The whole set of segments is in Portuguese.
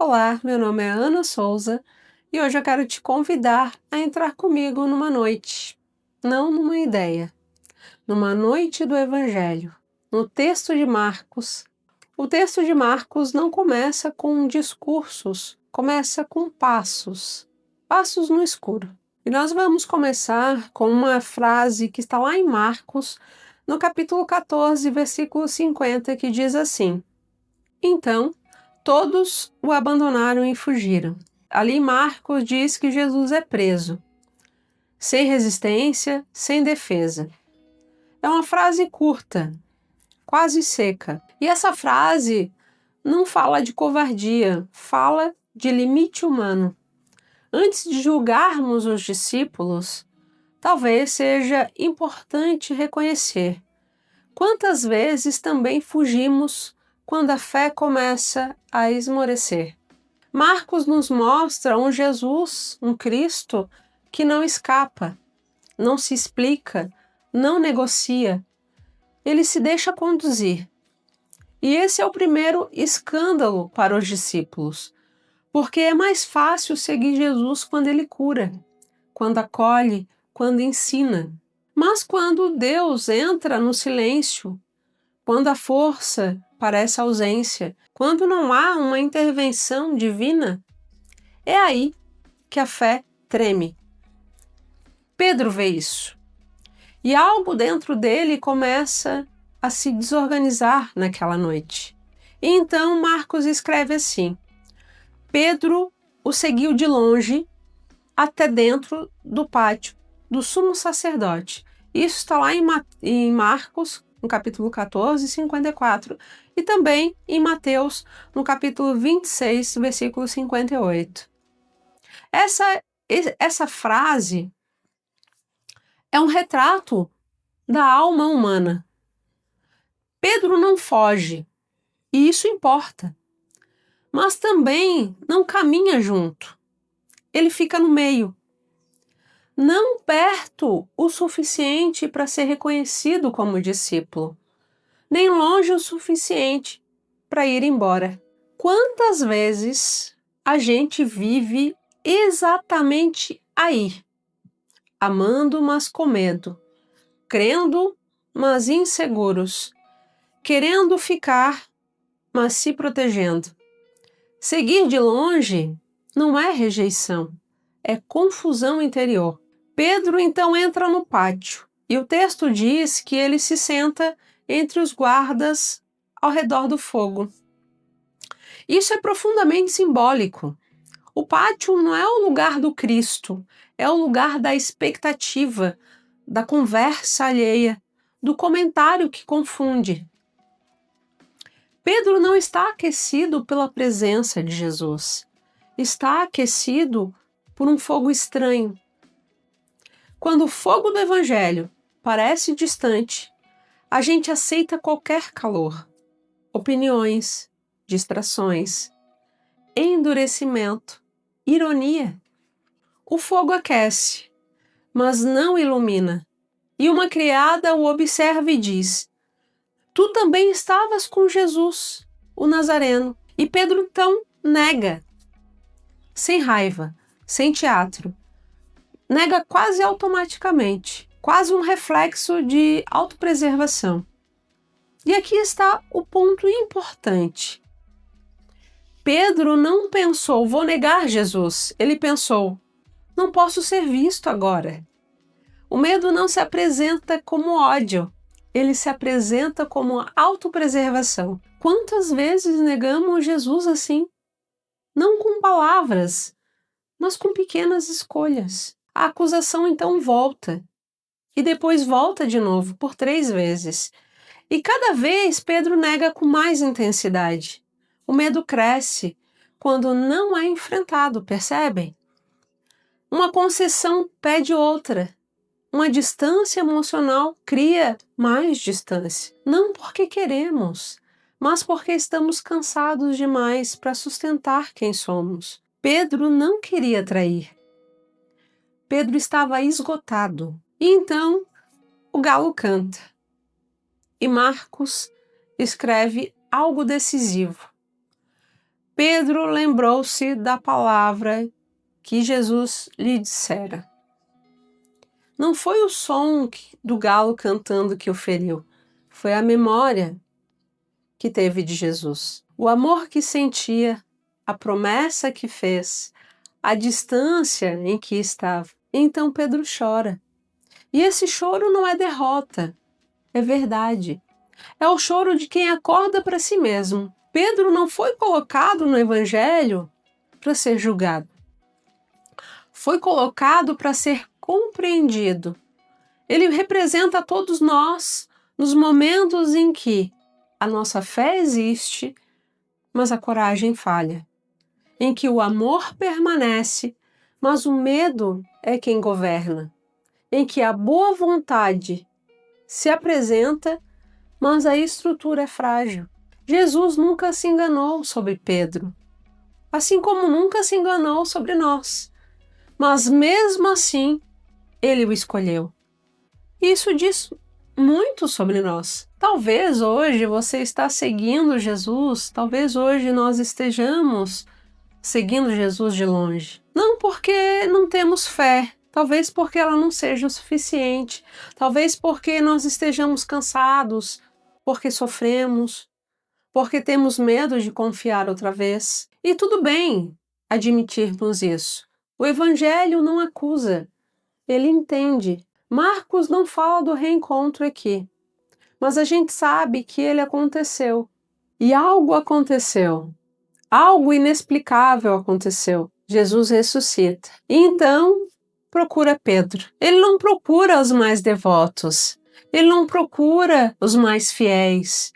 Olá, meu nome é Ana Souza e hoje eu quero te convidar a entrar comigo numa noite, não numa ideia, numa noite do Evangelho, no texto de Marcos. O texto de Marcos não começa com discursos, começa com passos, passos no escuro. E nós vamos começar com uma frase que está lá em Marcos, no capítulo 14, versículo 50, que diz assim: Então, todos o abandonaram e fugiram. Ali Marcos diz que Jesus é preso, sem resistência, sem defesa. É uma frase curta, quase seca. E essa frase não fala de covardia, fala de limite humano. Antes de julgarmos os discípulos, talvez seja importante reconhecer quantas vezes também fugimos quando a fé começa a esmorecer. Marcos nos mostra um Jesus, um Cristo, que não escapa, não se explica, não negocia. Ele se deixa conduzir. E esse é o primeiro escândalo para os discípulos, porque é mais fácil seguir Jesus quando ele cura, quando acolhe, quando ensina. Mas quando Deus entra no silêncio, quando a força parece ausência, quando não há uma intervenção divina, é aí que a fé treme. Pedro vê isso. E algo dentro dele começa a se desorganizar naquela noite. E então Marcos escreve assim: Pedro o seguiu de longe até dentro do pátio do sumo sacerdote. Isso está lá em Marcos, no capítulo 14, 54, e também em Mateus, no capítulo 26, versículo 58. Essa frase é um retrato da alma humana. Pedro não foge, e isso importa, mas também não caminha junto. Ele fica no meio, não perto o suficiente para ser reconhecido como discípulo, nem longe o suficiente para ir embora. Quantas vezes a gente vive exatamente aí, amando, mas com medo, crendo, mas inseguros, querendo ficar, mas se protegendo. Seguir de longe não é rejeição, é confusão interior. Pedro então entra no pátio e o texto diz que ele se senta entre os guardas ao redor do fogo. Isso é profundamente simbólico. O pátio não é o lugar do Cristo, é o lugar da expectativa, da conversa alheia, do comentário que confunde. Pedro não está aquecido pela presença de Jesus, está aquecido por um fogo estranho. Quando o fogo do Evangelho parece distante, a gente aceita qualquer calor, opiniões, distrações, endurecimento, ironia. O fogo aquece, mas não ilumina. E uma criada o observa e diz: Tu também estavas com Jesus, o Nazareno. E Pedro então nega, sem raiva, sem teatro. Nega quase automaticamente, quase um reflexo de autopreservação. E aqui está o ponto importante. Pedro não pensou, vou negar Jesus. Ele pensou, não posso ser visto agora. O medo não se apresenta como ódio, ele se apresenta como autopreservação. Quantas vezes negamos Jesus assim? Não com palavras, mas com pequenas escolhas. A acusação então volta, e depois volta de novo, por 3 vezes. E cada vez Pedro nega com mais intensidade. O medo cresce quando não é enfrentado, percebem? Uma concessão pede outra. Uma distância emocional cria mais distância. Não porque queremos, mas porque estamos cansados demais para sustentar quem somos. Pedro não queria trair. Pedro estava esgotado. E então o galo canta. E Marcos escreve algo decisivo. Pedro lembrou-se da palavra que Jesus lhe dissera. Não foi o som do galo cantando que o feriu, foi a memória que teve de Jesus. O amor que sentia, a promessa que fez, a distância em que estava. Então Pedro chora. E esse choro não é derrota, é verdade. É o choro de quem acorda para si mesmo. Pedro não foi colocado no Evangelho para ser julgado. Foi colocado para ser compreendido. Ele representa a todos nós nos momentos em que a nossa fé existe, mas a coragem falha. Em que o amor permanece, mas o medo é quem governa. Em que a boa vontade se apresenta, mas a estrutura é frágil. Jesus nunca se enganou sobre Pedro, assim como nunca se enganou sobre nós. Mas mesmo assim, ele o escolheu. Isso diz muito sobre nós. Talvez hoje você está seguindo Jesus, talvez hoje nós estejamos seguindo Jesus de longe. Não porque não temos fé, talvez porque ela não seja o suficiente, talvez porque nós estejamos cansados, porque sofremos, porque temos medo de confiar outra vez. E tudo bem admitirmos isso. O Evangelho não acusa, ele entende. Marcos não fala do reencontro aqui, mas a gente sabe que ele aconteceu. E algo aconteceu. Algo inexplicável aconteceu. Jesus ressuscita. Então, procura Pedro. Ele não procura os mais devotos. Ele não procura os mais fiéis.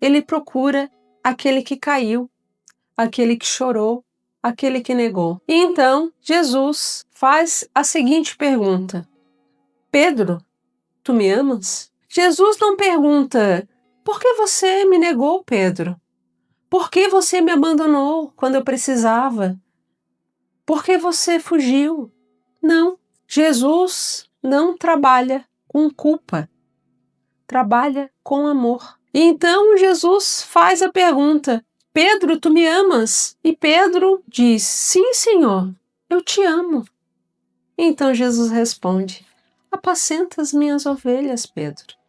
Ele procura aquele que caiu, aquele que chorou, aquele que negou. E então, Jesus faz a seguinte pergunta: Pedro, tu me amas? Jesus não pergunta: por que você me negou, Pedro? Por que você me abandonou quando eu precisava? Por que você fugiu? Não. Jesus não trabalha com culpa. Trabalha com amor. E então Jesus faz a pergunta: Pedro, tu me amas? E Pedro diz: sim, Senhor, eu te amo. Então Jesus responde: apacenta as minhas ovelhas, Pedro.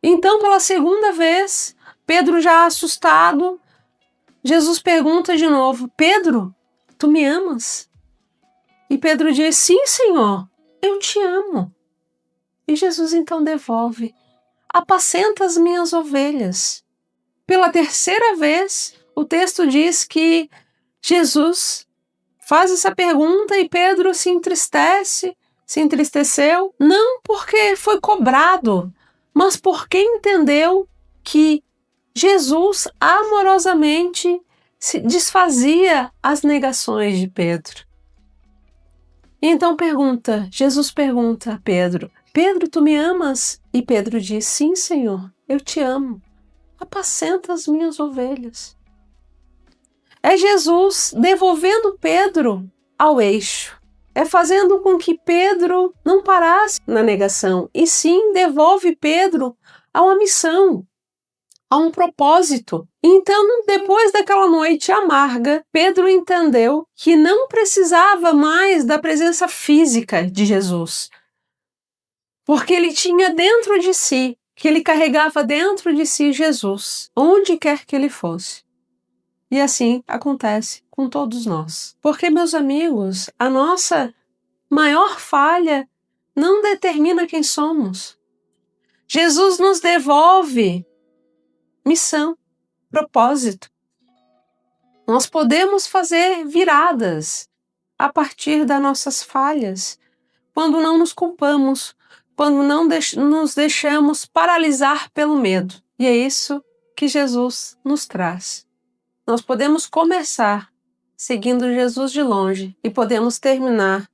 Então, pela segunda vez, Pedro já assustado, Jesus pergunta de novo: Pedro, tu me amas? E Pedro diz: sim, Senhor, eu te amo. E Jesus então devolve: apacenta as minhas ovelhas. Pela terceira vez, o texto diz que Jesus faz essa pergunta e Pedro se entristeceu, não porque foi cobrado, mas porque entendeu que Jesus amorosamente se desfazia as negações de Pedro. E então Jesus pergunta a Pedro: Pedro, tu me amas? E Pedro diz: sim, Senhor, eu te amo. Apacenta as minhas ovelhas. É Jesus devolvendo Pedro ao eixo. É fazendo com que Pedro não parasse na negação, e sim devolve Pedro a uma missão, a um propósito. Então, depois daquela noite amarga, Pedro entendeu que não precisava mais da presença física de Jesus, porque ele tinha dentro de si, que ele carregava dentro de si Jesus, onde quer que ele fosse. E assim acontece com todos nós. Porque, meus amigos, a nossa maior falha não determina quem somos. Jesus nos devolve missão, propósito. Nós podemos fazer viradas a partir das nossas falhas, quando não nos culpamos, quando não nos deixamos paralisar pelo medo. E é isso que Jesus nos traz. Nós podemos começar seguindo Jesus de longe e podemos terminar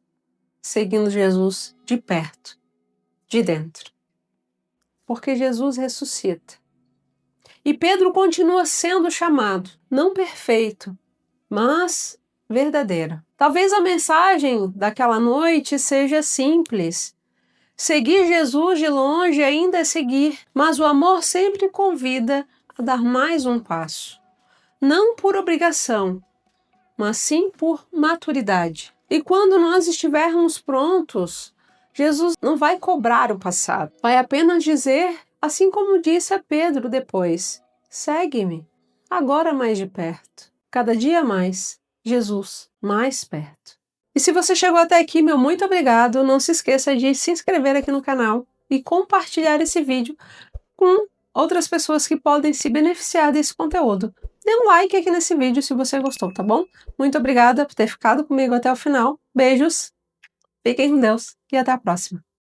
seguindo Jesus de perto, de dentro. Porque Jesus ressuscita. E Pedro continua sendo chamado, não perfeito, mas verdadeiro. Talvez a mensagem daquela noite seja simples. Seguir Jesus de longe ainda é seguir, mas o amor sempre convida a dar mais um passo. não por obrigação, mas sim por maturidade. E quando nós estivermos prontos, Jesus não vai cobrar o passado, vai apenas dizer, assim como disse a Pedro depois: segue-me, agora mais de perto, cada dia mais, Jesus mais perto. E se você chegou até aqui, meu muito obrigado. Não se esqueça de se inscrever aqui no canal e compartilhar esse vídeo com outras pessoas que podem se beneficiar desse conteúdo. Dê um like aqui nesse vídeo se você gostou, tá bom? Muito obrigada por ter ficado comigo até o final. Beijos, fiquem com Deus e até a próxima.